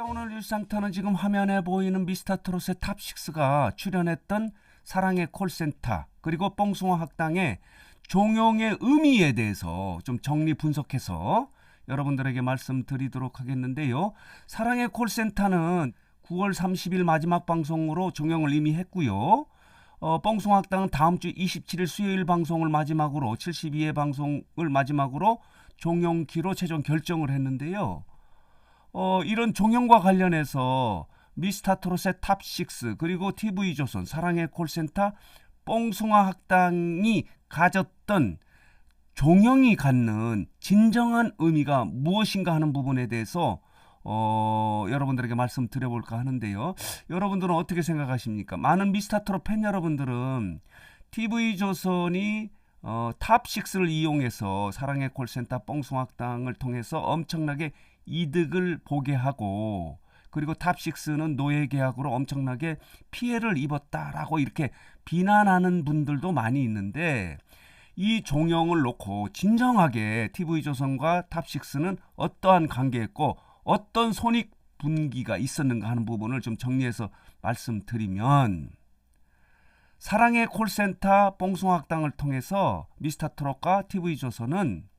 자, 오늘 뉴스상타는 지금 화면에 보이는 미스터트롯의 탑6가 출연했던 사랑의 콜센터 그리고 뽕숭아 학당의 종영의 의미에 대해서 좀 정리 분석해서 여러분들에게 말씀드리도록 하겠는데요. 사랑의 콜센터는 9월 30일 마지막 방송으로 종영을 이미 했고요. 뽕숭아 학당은 다음 주 27일 수요일 방송을 마지막으로 72회 방송을 마지막으로 종영기로 최종 결정을 했는데요. 이런 종영과 관련해서 미스터트롯의 탑6 그리고 TV조선 사랑의 콜센터 뽕숭아 학당이 가졌던 종영이 갖는 진정한 의미가 무엇인가 하는 부분에 대해서 여러분들에게 말씀드려볼까 하는데요. 여러분들은 어떻게 생각하십니까? 많은 미스터트롯 팬 여러분들은 TV조선이 탑6를 이용해서 사랑의 콜센터 뽕숭아 학당을 통해서 엄청나게 이득을 보게 하고 그리고 탑6는 노예 계약으로 엄청나게 피해를 입었다라고 이렇게 비난하는 분들도 많이 있는데 이 종영을 놓고 진정하게 TV조선과 탑6는 어떠한 관계였고 어떤 손익분기가 있었는가 하는 부분을 좀 정리해서 말씀드리면 사랑의 콜센터 뽕숭아 학당을 통해서 미스터트롯과 TV조선은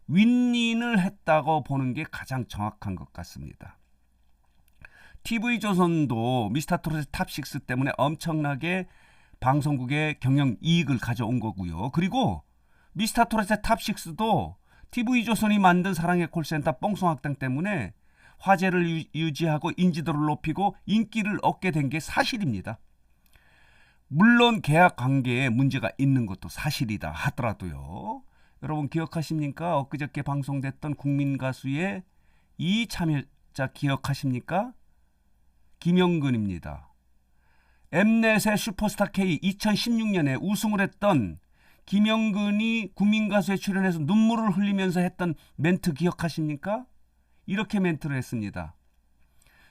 윈윈을 했다고 보는 게 가장 정확한 것 같습니다. TV조선도 미스터트롯의 탑6 때문에 엄청나게 방송국의 경영 이익을 가져온 거고요. 그리고 미스터트롯의 탑6도 TV조선이 만든 사랑의 콜센터 뽕숭아 학당 때문에 화제를 유지하고 인지도를 높이고 인기를 얻게 된 게 사실입니다. 물론 계약 관계에 문제가 있는 것도 사실이다 하더라도요. 여러분 기억하십니까? 엊그저께 방송됐던 국민가수의 이 참여자 기억하십니까? 김영근입니다. 엠넷의 슈퍼스타 K 2016년에 우승을 했던 김영근이 국민가수에 출연해서 눈물을 흘리면서 했던 멘트 기억하십니까? 이렇게 멘트를 했습니다.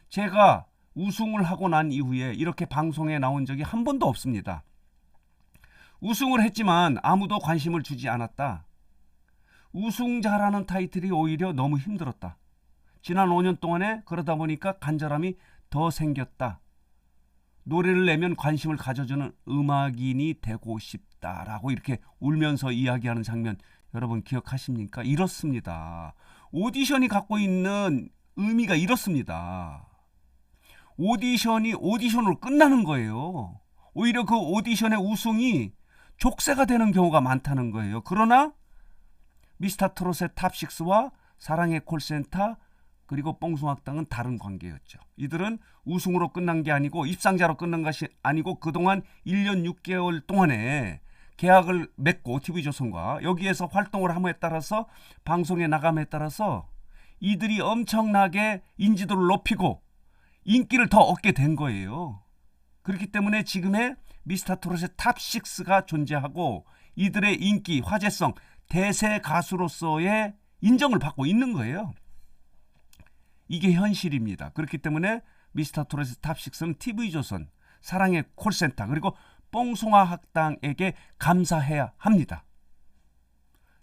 제가 우승을 하고 난 이후에 이렇게 방송에 나온 적이 한 번도 없습니다. 우승을 했지만 아무도 관심을 주지 않았다. 우승자라는 타이틀이 오히려 너무 힘들었다. 지난 5년 동안에 그러다 보니까 간절함이 더 생겼다. 노래를 내면 관심을 가져주는 음악인이 되고 싶다라고 이렇게 울면서 이야기하는 장면 여러분 기억하십니까? 이렇습니다. 오디션이 갖고 있는 의미가 이렇습니다. 오디션이 오디션으로 끝나는 거예요. 오히려 그 오디션의 우승이 족쇄가 되는 경우가 많다는 거예요. 그러나 미스터트롯의 탑6와 사랑의 콜센터 그리고 뽕숭아 학당은 다른 관계였죠. 이들은 우승으로 끝난 게 아니고 입상자로 끝난 것이 아니고 그동안 1년 6개월 동안에 계약을 맺고 TV조선과 여기에서 활동을 함에 따라서 방송에 나감에 따라서 이들이 엄청나게 인지도를 높이고 인기를 더 얻게 된 거예요. 그렇기 때문에 지금의 미스터트롯의 탑6가 존재하고 이들의 인기, 화제성, 대세 가수로서의 인정을 받고 있는 거예요. 이게 현실입니다. 그렇기 때문에 미스터트롯의 탑6는 TV조선, 사랑의 콜센터 그리고 뽕숭아 학당에게 감사해야 합니다.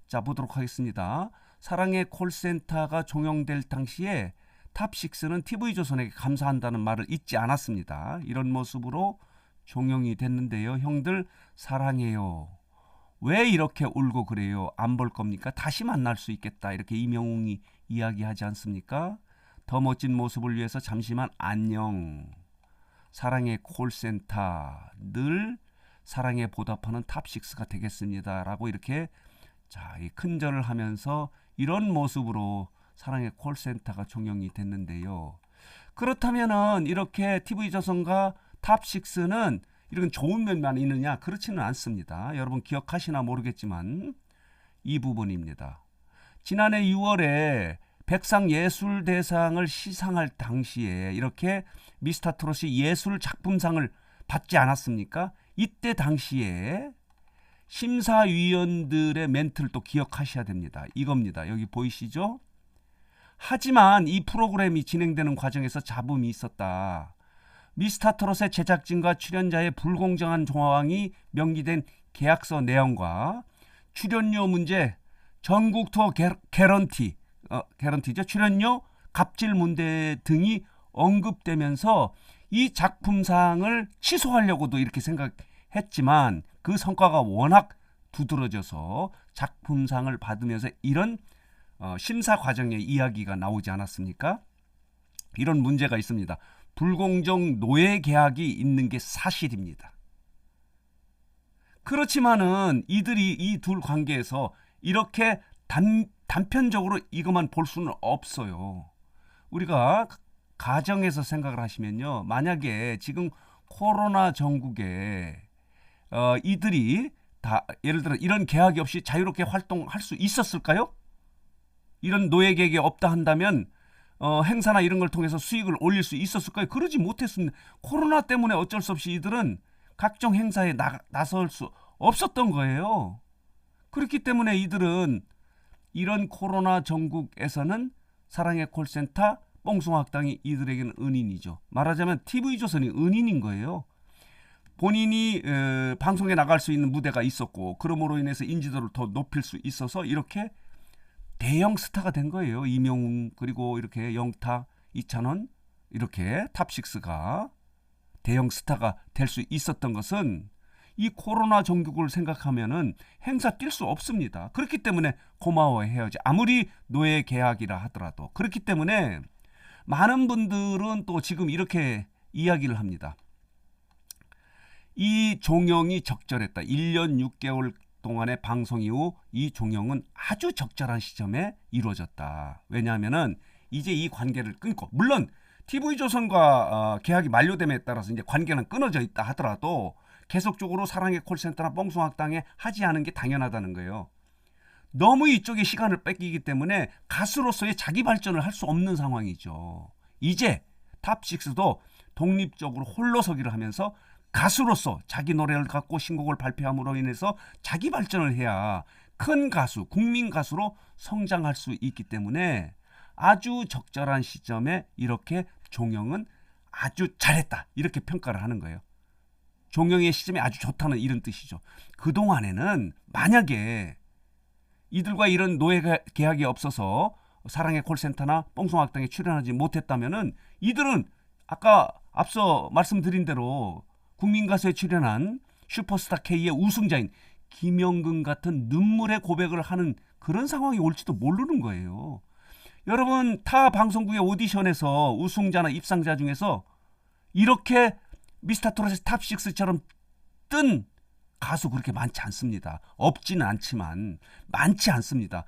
자, 보도록 하겠습니다. 사랑의 콜센터가 종영될 당시에 탑6는 TV조선에게 감사한다는 말을 잊지 않았습니다. 이런 모습으로 종영이 됐는데요. 형들 사랑해요. 왜 이렇게 울고 그래요? 안 볼 겁니까? 다시 만날 수 있겠다. 이렇게 이명웅이 이야기하지 않습니까? 더 멋진 모습을 위해서 잠시만 안녕. 사랑의 콜센터 늘 사랑에 보답하는 탑6가 되겠습니다. 라고 이렇게 이 큰절을 하면서 이런 모습으로 사랑의 콜센터가 종영이 됐는데요. 그렇다면은 이렇게 TV조선과 탑6는 이런 좋은 면만 있느냐? 그렇지는 않습니다. 여러분 기억하시나 모르겠지만 이 부분입니다. 지난해 6월에 백상예술대상을 시상할 당시에 이렇게 미스터트롯이 예술작품상을 받지 않았습니까? 이때 당시에 심사위원들의 멘트를 또 기억하셔야 됩니다. 이겁니다. 여기 보이시죠? 하지만 이 프로그램이 진행되는 과정에서 잡음이 있었다. 미스터트롯의 제작진과 출연자의 불공정한 조항이 명기된 계약서 내용과 출연료 문제, 전국 투어 개런티죠. 출연료 갑질 문제 등이 언급되면서 이 작품상을 취소하려고도 이렇게 생각했지만 그 성과가 워낙 두드러져서 작품상을 받으면서 이런 심사 과정의 이야기가 나오지 않았습니까? 이런 문제가 있습니다. 불공정 노예 계약이 있는 게 사실입니다. 그렇지만은 이들이 이 둘 관계에서 이렇게 단편적으로 이것만 볼 수는 없어요. 우리가 가정에서 생각을 하시면요. 만약에 지금 코로나 전국에 이들이 다 예를 들어 이런 계약이 없이 자유롭게 활동할 수 있었을까요? 이런 노예 계약이 없다 한다면 행사나 이런 걸 통해서 수익을 올릴 수 있었을까요? 그러지 못했습니다. 코로나 때문에 어쩔 수 없이 이들은 각종 행사에 나설 수 없었던 거예요. 그렇기 때문에 이들은 이런 코로나 전국에서는 사랑의 콜센터 뽕송학당이 이들에게는 은인이죠. 말하자면 TV조선이 은인인 거예요. 본인이 방송에 나갈 수 있는 무대가 있었고 그러므로 인해서 인지도를 더 높일 수 있어서 이렇게 대형 스타가 된 거예요. 이명웅 그리고 이렇게 영탁, 이찬원 이렇게 탑6가 대형 스타가 될 수 있었던 것은 이 코로나 전국을 생각하면은 행사 뛸 수 없습니다. 그렇기 때문에 고마워해야지. 아무리 노예 계약이라 하더라도. 그렇기 때문에 많은 분들은 또 지금 이렇게 이야기를 합니다. 이 종영이 적절했다. 1년 6개월 동안의 방송 이후 이 종영은 아주 적절한 시점에 이루어졌다. 왜냐하면은 이제 이 관계를 끊고 물론 TV조선과 계약이 만료됨에 따라서 이제 관계는 끊어져 있다 하더라도 계속적으로 사랑의 콜센터나 뽕송학당에 하지 않은 게 당연하다는 거예요. 너무 이쪽에 시간을 뺏기기 때문에 가수로서의 자기 발전을 할 수 없는 상황이죠. 이제 탑6도 독립적으로 홀로서기를 하면서 가수로서 자기 노래를 갖고 신곡을 발표함으로 인해서 자기 발전을 해야 큰 가수, 국민 가수로 성장할 수 있기 때문에 아주 적절한 시점에 이렇게 종영은 아주 잘했다. 이렇게 평가를 하는 거예요. 종영의 시점이 아주 좋다는 이런 뜻이죠. 그동안에는 만약에 이들과 이런 노예 계약이 없어서 사랑의 콜센터나 뽕송학당에 출연하지 못했다면은 이들은 아까 앞서 말씀드린 대로 국민가수에 출연한 슈퍼스타 K의 우승자인 김영근 같은 눈물의 고백을 하는 그런 상황이 올지도 모르는 거예요. 여러분 타 방송국의 오디션에서 우승자나 입상자 중에서 이렇게 미스터트롯의 탑6처럼 뜬 가수 그렇게 많지 않습니다. 없지는 않지만 많지 않습니다.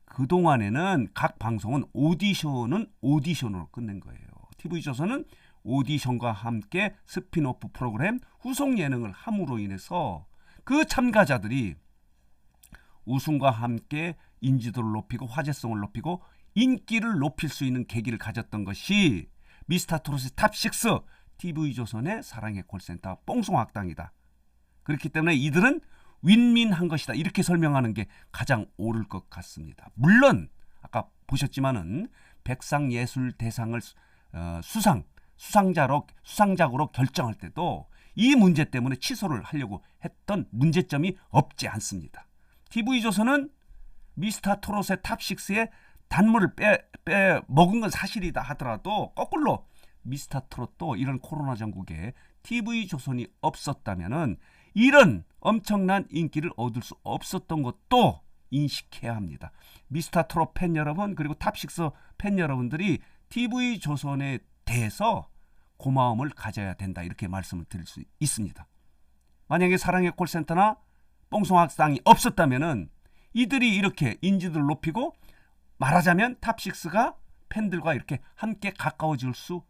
그동안에는 각 방송은 오디션으로 끝낸 거예요. TV조선은 오디션과 함께 스핀오프 프로그램 후속 예능을 함으로 인해서 그 참가자들이 우승과 함께 인지도를 높이고 화제성을 높이고 인기를 높일 수 있는 계기를 가졌던 것이 미스터트롯의 탑6 TV조선의 사랑의 콜센터 뽕송학당이다. 그렇기 때문에 이들은 윈윈한 것이다. 이렇게 설명하는 게 가장 옳을 것 같습니다. 물론 아까 보셨지만은 백상예술대상을 수상작으로 결정할 때도 이 문제 때문에 취소를 하려고 했던 문제점이 없지 않습니다. TV조선은 미스터트롯의 탑6에 단물을 빼 먹은 건 사실이다 하더라도 거꾸로 미스터트롯도 이런 코로나 전국에 TV조선이 없었다면은 이런 엄청난 인기를 얻을 수 없었던 것도 인식해야 합니다. 미스터트롯 팬 여러분 그리고 탑6 팬 여러분들이 TV조선에 대해서 고마움을 가져야 된다 이렇게 말씀을 드릴 수 있습니다. 만약에 사랑의 콜센터나 뽕송학당이 없었다면은 이들이 이렇게 인지도를 높이고 말하자면 탑6가 팬들과 이렇게 함께 가까워질 수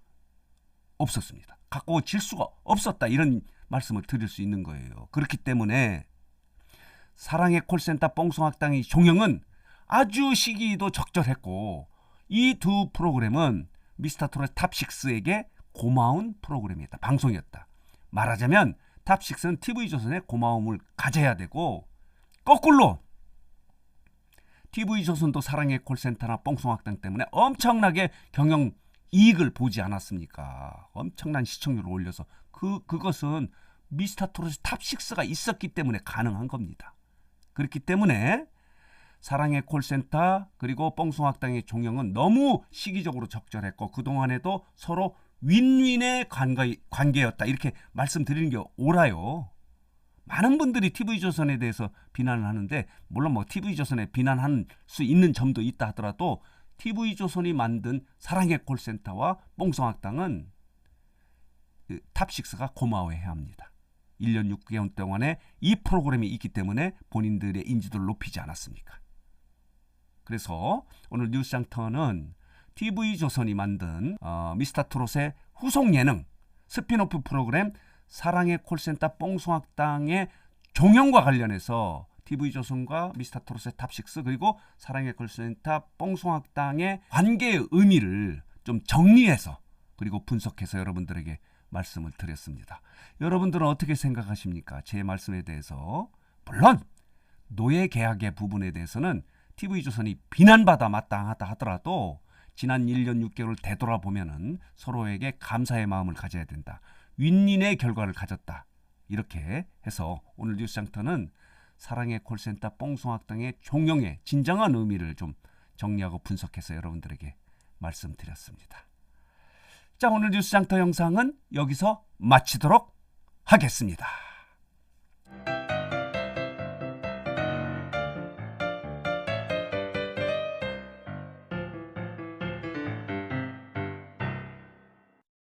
없었습니다. 가까워질 수가 없었다 이런 말씀을 드릴 수 있는 거예요. 그렇기 때문에 사랑의 콜센터 뽕송학당의 종영은 아주 시기도 적절했고 이 두 프로그램은 미스터트롯 탑6에게 고마운 프로그램이었다. 방송이었다. 말하자면 탑6는 TV조선에 고마움을 가져야 되고 거꾸로 TV조선도 사랑의 콜센터나 뽕송학당 때문에 엄청나게 경영 이익을 보지 않았습니까? 엄청난 시청률을 올려서 그것은 미스터트롯 탑6가 있었기 때문에 가능한 겁니다. 그렇기 때문에 사랑의 콜센터 그리고 뽕숭학당의 종영은 너무 시기적으로 적절했고 그동안에도 서로 윈윈의 관계였다. 이렇게 말씀드리는 게 옳아요. 많은 분들이 TV조선에 대해서 비난을 하는데 물론 뭐 TV조선에 비난할 수 있는 점도 있다 하더라도 TV조선이 만든 사랑의 콜센터와 뽕숭학당은 탑6가 고마워해야 합니다. 1년 6개월 동안에 이 프로그램이 있기 때문에 본인들의 인지도를 높이지 않았습니까? 그래서 오늘 뉴스장터는 TV조선이 만든 미스터트롯의 후속 예능 스피노프 프로그램 사랑의 콜센터 뽕숭학당의 종영과 관련해서 TV조선과 미스터트롯의 탑6 그리고 사랑의 콜센터 뽕숭학당의 관계의 의미를 좀 정리해서 그리고 분석해서 여러분들에게 말씀을 드렸습니다. 여러분들은 어떻게 생각하십니까? 제 말씀에 대해서. 물론 노예 계약의 부분에 대해서는 TV조선이 비난받아 마땅하다 하더라도 지난 1년 6개월을 되돌아보면은 서로에게 감사의 마음을 가져야 된다. 윈윈의 결과를 가졌다. 이렇게 해서 오늘 뉴스장터는 사랑의 콜센터 뽕숭학당의 종영의 진정한 의미를 좀 정리하고 분석해서 여러분들에게 말씀드렸습니다. 자, 오늘 뉴스장터 영상은 여기서 마치도록 하겠습니다.